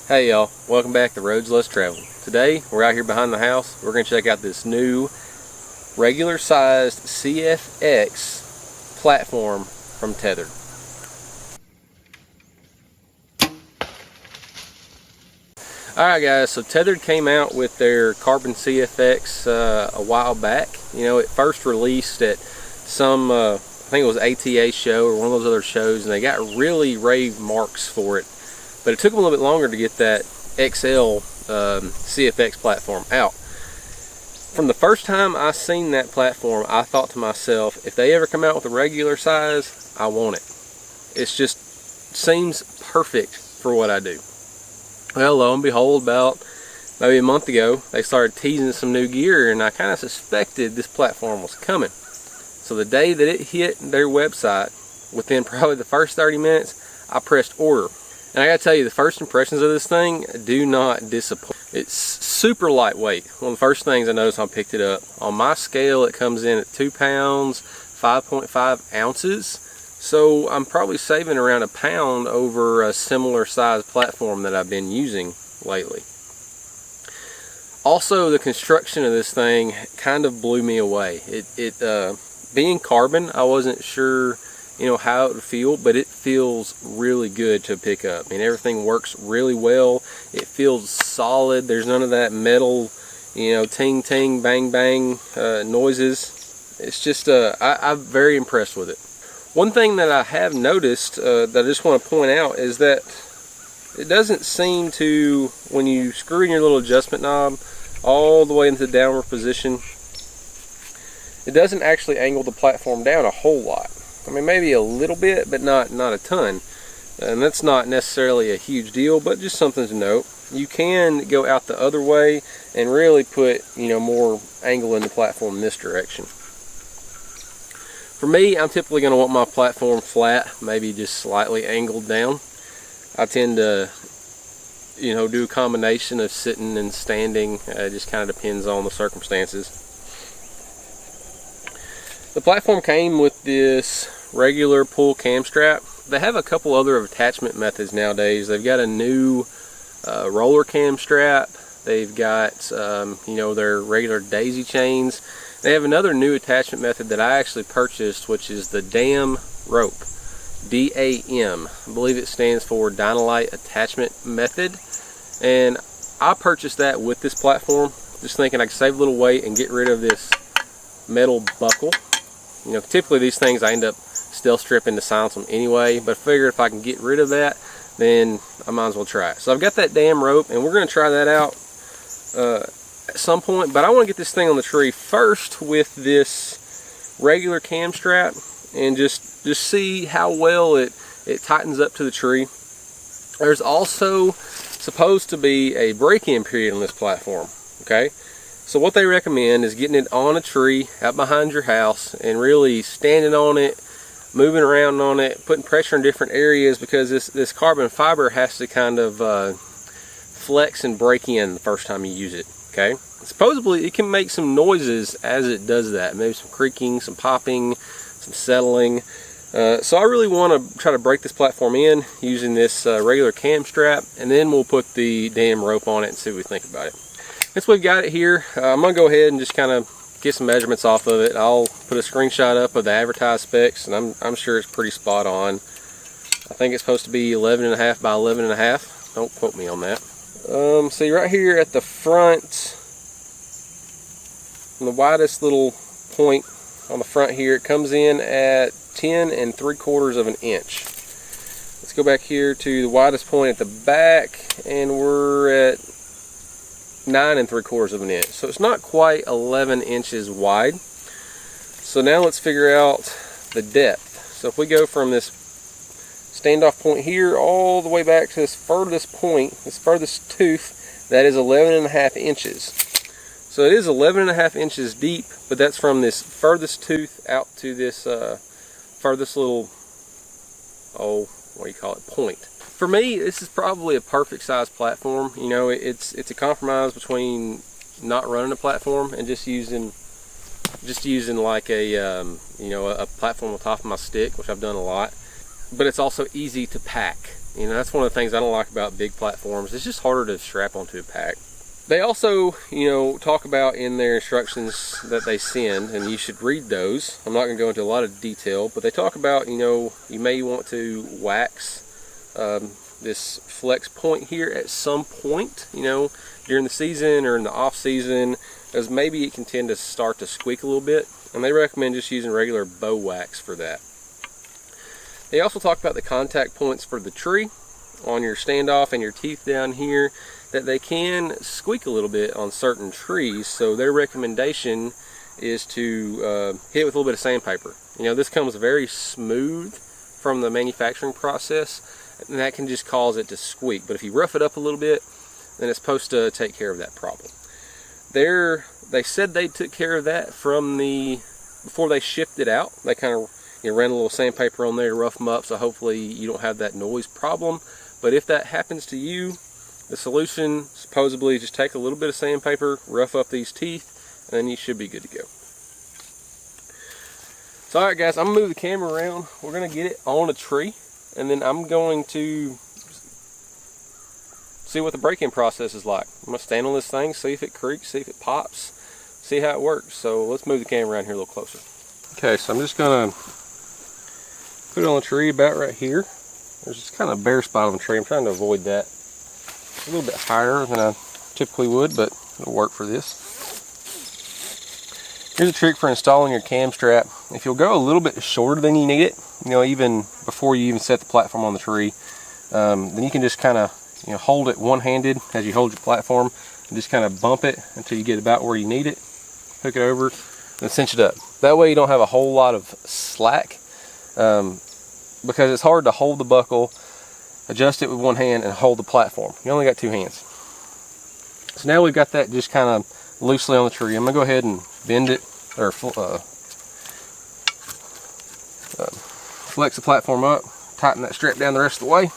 Hey y'all, welcome back to Roads Less Traveled. Today we're out here behind the house. We're going to check out this new regular sized CFX platform from Tethrd. Alright guys, so Tethrd came out with their carbon CFX a while back. You know, it first released at some, I think it was ATA show or one of those other shows, and they got really rave marks for it. But it took them a little bit longer to get that XL CFX platform out. From the first time I seen that platform, I thought to myself, if they ever come out with a regular size, I want it. It just seems perfect for what I do. Well, lo and behold, about maybe a month ago, they started teasing some new gear, and I kind of suspected this platform was coming. So the day that it hit their website, within probably the first 30 minutes, I pressed order. And I gotta tell you, the first impressions of this thing do not disappoint. It's super lightweight. One of the first things I noticed when I picked it up, on my scale it comes in at 2 pounds, 5.5 ounces. So I'm probably saving around a pound over a similar size platform that I've been using lately. Also, the construction of this thing kind of blew me away. Being carbon, I wasn't sure how it would feel, but it feels really good to pick up. I mean, everything works really well. It feels solid. There's none of that metal, ting ting bang bang noises. It's just I'm very impressed with it. One thing that I have noticed that I just want to point out is that it doesn't seem to, when you screw in your little adjustment knob all the way into the downward position, it doesn't actually angle the platform down a whole lot. I mean, maybe a little bit, but not a ton. And that's not necessarily a huge deal, but just something to note. You can go out the other way and really put, more angle in the platform in this direction. For me, I'm typically going to want my platform flat, maybe just slightly angled down. I tend to, do a combination of sitting and standing. It just kind of depends on the circumstances. The platform came with this regular pull cam strap. They have a couple other attachment methods nowadays. They've got a new roller cam strap. They've got their regular daisy chains. They have another new attachment method that I actually purchased, which is the DAM rope. DAM. I believe it stands for Dynalite Attachment Method. And I purchased that with this platform, just thinking I could save a little weight and get rid of this metal buckle. Typically these things I end up stealth stripping to silence them anyway, but I figured if I can get rid of that, then I might as well try it. So I've got that damn rope, and we're going to try that out at some point, but I want to get this thing on the tree first with this regular cam strap and just see how well it tightens up to the tree. There's also supposed to be a break-in period on this platform, okay? So what they recommend is getting it on a tree out behind your house and really standing on it, moving around on it, putting pressure in different areas, because this carbon fiber has to kind of flex and break in the first time you use it, okay? Supposedly it can make some noises as it does that, maybe some creaking, some popping, some settling. So I really want to try to break this platform in using this regular cam strap, and then we'll put the damn rope on it and see what we think about it. Since we've got it here, I'm going to go ahead and just kind of get some measurements off of it. I'll put a screenshot up of the advertised specs, and I'm sure it's pretty spot on. I think it's supposed to be 11.5 by 11.5. Don't quote me on that. See right here at the front, on the widest little point on the front here, it comes in at 10 3/4 of an inch. Let's go back here to the widest point at the back, and we're at 9 3/4 of an inch. So it's not quite 11 inches wide. So now let's figure out the depth. So if we go from this standoff point here all the way back to this furthest point, this furthest tooth, that is 11.5 inches. So it is 11.5 inches deep, but that's from this furthest tooth out to this furthest little, point. For me, this is probably a perfect size platform. It's a compromise between not running a platform and just using like a platform on top of my stick, which I've done a lot. but it's also easy to pack. You know, that's one of the things I don't like about big platforms. It's just harder to strap onto a pack. They also, you know, talk about in their instructions that they send, and you should read those. I'm not going to go into a lot of detail, but they talk about, you know, you may want to wax this flex point here at some point, you know, during the season or in the off season, as maybe it can tend to start to squeak a little bit, and they recommend just using regular bow wax for that. They also talk about the contact points for the tree on your standoff and your teeth down here, that they can squeak a little bit on certain trees, so their recommendation is to hit it with a little bit of sandpaper. You know, this comes very smooth from the manufacturing process, and that can just cause it to squeak, but if you rough it up a little bit, then it's supposed to take care of that problem. They said they took care of that from before they shipped it out. They kind of, you know, ran a little sandpaper on there to rough them up, so hopefully you don't have that noise problem. But if that happens to you, the solution supposedly just take a little bit of sandpaper, rough up these teeth, and then you should be good to go. So alright guys, I'm going to move the camera around. We're going to get it on a tree, and then I'm going to see what the break-in process is like. I'm going to stand on this thing, see if it creaks, see if it pops, see how it works. So let's move the camera around here a little closer. Okay, so I'm just going to put it on the tree about right here. There's just kind of a bare spot on the tree. I'm trying to avoid that. A little bit higher than I typically would, but it'll work for this. Here's a trick for installing your cam strap. If you'll go a little bit shorter than you need it, you know, even before you even set the platform on the tree, then you can just kind of, you know, hold it one-handed as you hold your platform, and just kind of bump it until you get about where you need it. Hook it over and cinch it up. That way you don't have a whole lot of slack, because it's hard to hold the buckle, adjust it with one hand, and hold the platform. You only got two hands. So now we've got that just kind of loosely on the tree. I'm going to go ahead and bend it, or flex the platform up, tighten that strap down the rest of the way.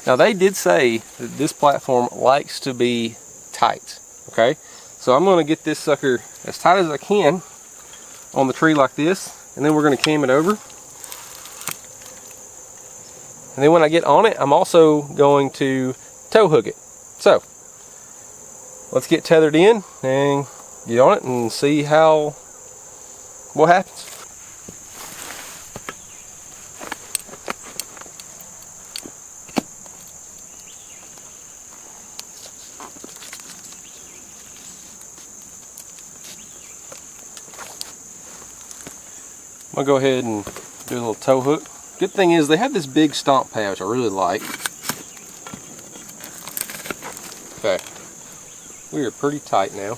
Now they did say that this platform likes to be tight, okay? So I'm going to get this sucker as tight as I can on the tree like this, and then we're going to cam it over. And then when I get on it, I'm also going to tow hook it. So let's get tethered in and get on it and see what happens. I'm going to go ahead and do a little tow hook. Good thing is they have this big stomp pad, which I really like. Okay, we are pretty tight now.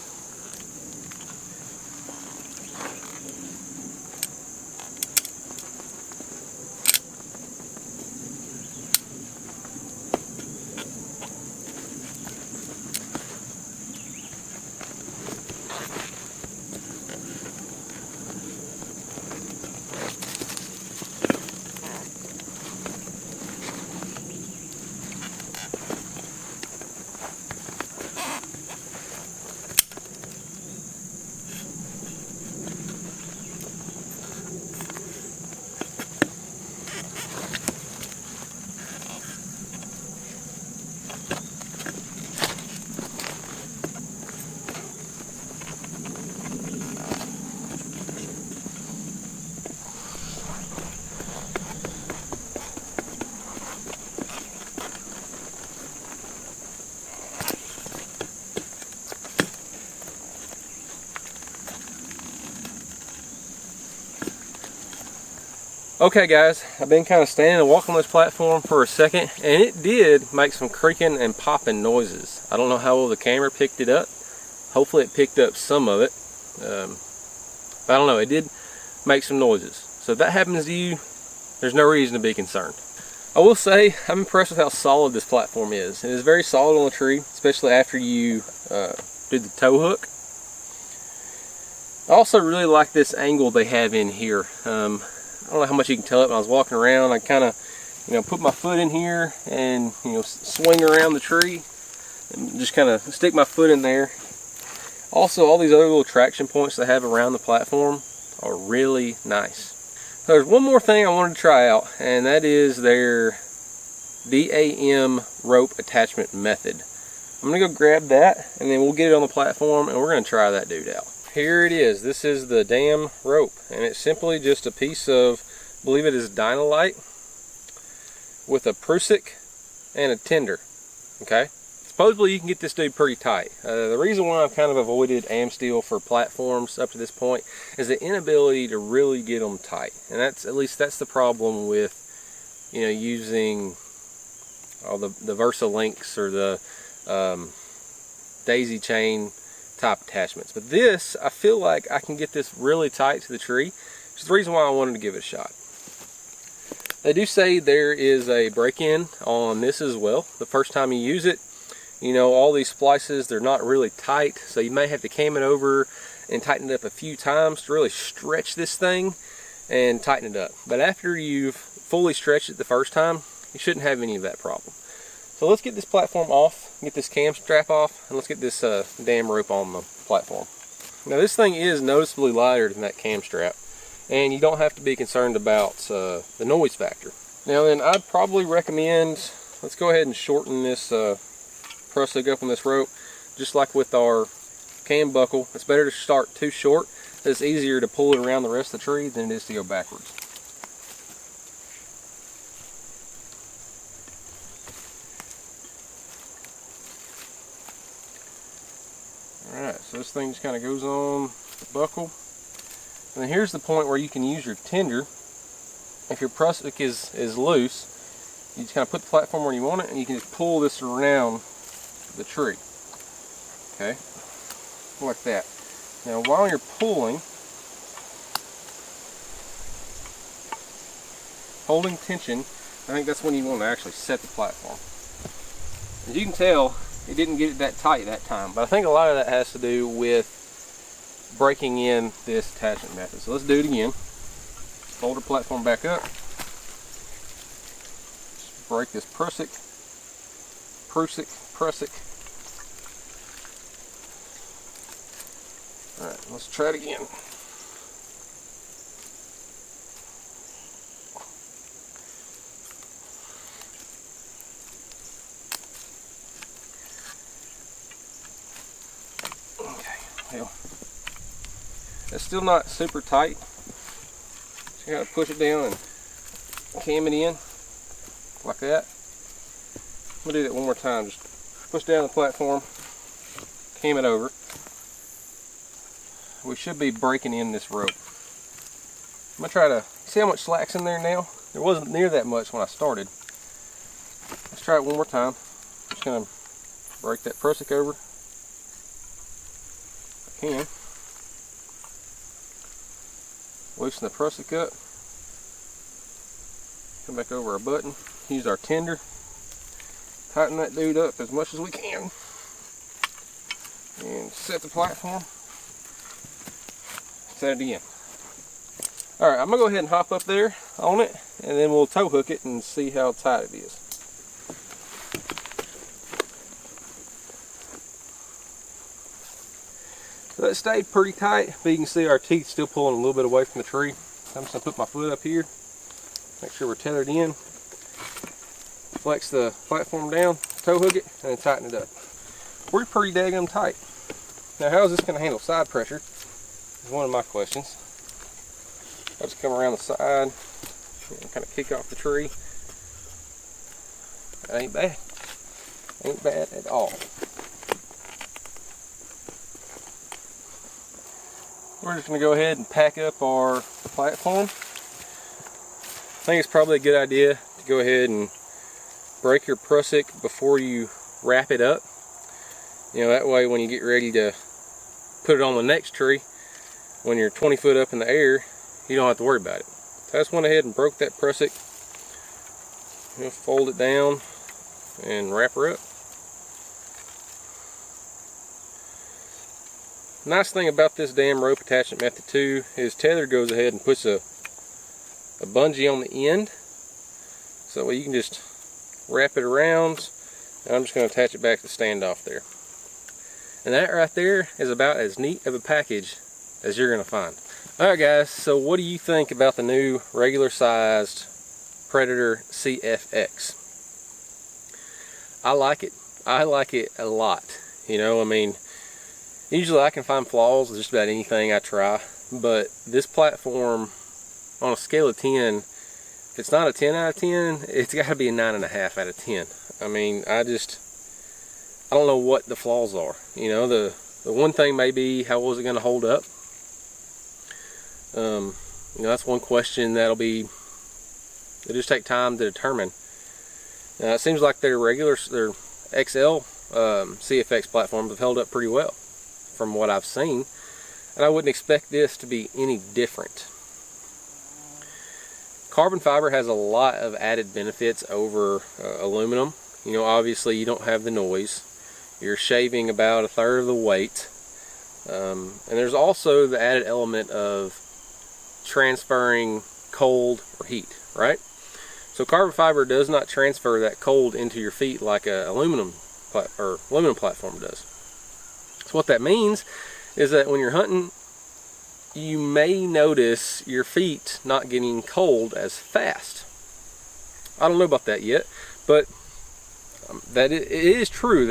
Okay guys, I've been kind of standing and walking on this platform for a second, and it did make some creaking and popping noises. I don't know how well the camera picked it up. Hopefully it picked up some of it. But I don't know, it did make some noises. So if that happens to you, there's no reason to be concerned. I will say, I'm impressed with how solid this platform is. It is very solid on the tree, especially after you do the tow hook. I also really like this angle they have in here. I don't know how much you can tell it when I was walking around. I kind of, you know, put my foot in here and, you know, swing around the tree and just kind of stick my foot in there. Also, all these other little traction points they have around the platform are really nice. So there's one more thing I wanted to try out, and that is their DAM rope attachment method. I'm going to go grab that, and then we'll get it on the platform, and we're going to try that dude out. Here it is. This is the DAM rope, and it's simply just a piece of, I believe it is Dynalite, with a prusik and a tender. Okay? Supposedly you can get this dude pretty tight. The reason why I've kind of avoided Amsteel for platforms up to this point is the inability to really get them tight. And that's, at least that's the problem with, you know, using all the Versalinks or the daisy chain type attachments. But this, I feel like I can get this really tight to the tree, which is the reason why I wanted to give it a shot. They do say there is a break-in on this as well. The first time you use it, you know, all these splices, they're not really tight, so you may have to cam it over and tighten it up a few times to really stretch this thing and tighten it up. But after you've fully stretched it the first time, you shouldn't have any of that problem. So let's get this platform off, get this cam strap off, and let's get this DAM rope on the platform. Now this thing is noticeably lighter than that cam strap, and you don't have to be concerned about the noise factor. Now then, I'd probably recommend, let's go ahead and shorten this prusik up on this rope, just like with our cam buckle. It's better to start too short. It's easier to pull it around the rest of the tree than it is to go backwards. Alright, so this thing just kind of goes on the buckle. And then here's the point where you can use your tender. If your prusik is loose, you just kind of put the platform where you want it, and you can just pull this around the tree. Okay, like that. Now while you're pulling, holding tension, I think that's when you want to actually set the platform. As you can tell, it didn't get it that tight that time, but I think a lot of that has to do with breaking in this attachment method. So let's do it again. Fold the platform back up. Just break this prusik. Alright, let's try it again. Well, it's still not super tight. So you gotta push it down and cam it in like that. I'm gonna do that one more time. Just push down the platform, cam it over. We should be breaking in this rope. I'm gonna try to see how much slack's in there now. There wasn't near that much when I started. Let's try it one more time. Just gonna break that prusik over. Can loosen the prusik up, come back over our button, use our tender, tighten that dude up as much as we can, and set the platform, set it again. Alright, I'm going to go ahead and hop up there on it, and then we'll tow hook it and see how tight it is. So it stayed pretty tight, but you can see our teeth still pulling a little bit away from the tree. I'm just going to put my foot up here, make sure we're tethered in, flex the platform down, tow hook it, and then tighten it up. We're pretty daggum tight. Now how is this going to handle side pressure is one of my questions. I'll just come around the side and kind of kick off the tree. That ain't bad. Ain't bad at all. We're just going to go ahead and pack up our platform. I think it's probably a good idea to go ahead and break your prusik before you wrap it up. You know, that way when you get ready to put it on the next tree, when you're 20 foot up in the air, you don't have to worry about it. So I just went ahead and broke that prusik. Fold it down and wrap her up. Nice thing about this DAM rope attachment method too is Tethrd goes ahead and puts a bungee on the end, so you can just wrap it around, and I'm just going to attach it back to the standoff there. And that right there is about as neat of a package as you're going to find. Alright guys, so what do you think about the new regular sized Predator CFX? I like it. I like it a lot. You know, I mean, usually I can find flaws with just about anything I try, but this platform, on a scale of 10, if it's not a 10 out of 10, it's got to be a 9.5 out of 10. I mean, I don't know what the flaws are. You know, the one thing may be, how well is it going to hold up? You know, that's one question it'll just take time to determine. It seems like their XL CFX platforms have held up pretty well from what I've seen, and I wouldn't expect this to be any different. Carbon fiber has a lot of added benefits over aluminum. You know, obviously you don't have the noise. You're shaving about 1/3 of the weight, and there's also the added element of transferring cold or heat, right? So carbon fiber does not transfer that cold into your feet like a aluminum platform does. So what that means is that when you're hunting, you may notice your feet not getting cold as fast. I don't know about that yet, but that it is true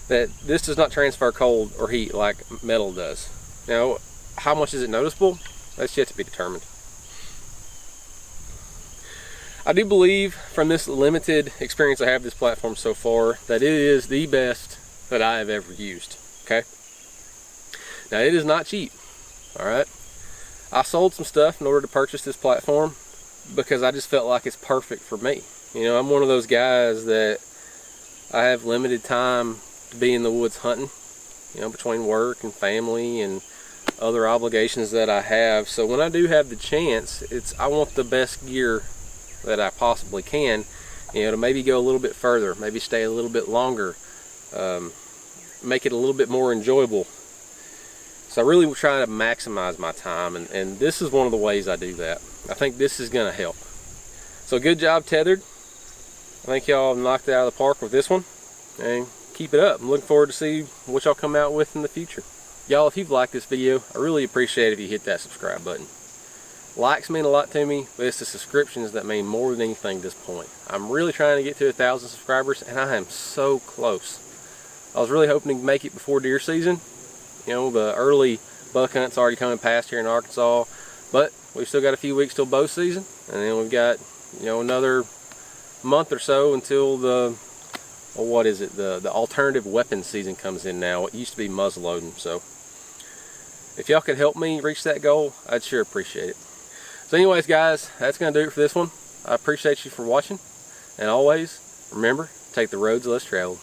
that this does not transfer cold or heat like metal does. Now, how much is it noticeable? That's yet to be determined. I do believe from this limited experience I have with this platform so far that it is the best that I have ever used. Okay. Now it is not cheap. All right. I sold some stuff in order to purchase this platform because I just felt like it's perfect for me. You know, I'm one of those guys that I have limited time to be in the woods hunting. You know, between work and family and other obligations that I have. So when I do have the chance, I want the best gear that I possibly can, you know, to maybe go a little bit further, maybe stay a little bit longer, make it a little bit more enjoyable. So I really try to maximize my time, and this is one of the ways I do that. I think this is going to help. So good job, Tethrd. I think y'all knocked it out of the park with this one, and keep it up. I'm looking forward to see what y'all come out with in the future. Y'all, if you've liked this video, I really appreciate it if you hit that subscribe button. Likes mean a lot to me, but it's the subscriptions that mean more than anything at this point. I'm really trying to get to 1,000 subscribers, and I am so close. I was really hoping to make it before deer season. You know, the early buck hunt's already coming past here in Arkansas, but we've still got a few weeks till bow season, and then we've got, you know, another month or so until the, well, what is it, the alternative weapon season comes in now. It used to be muzzleloading, so if y'all could help me reach that goal, I'd sure appreciate it. So anyways, guys, that's going to do it for this one. I appreciate you for watching, and always, remember, take the roads less traveled.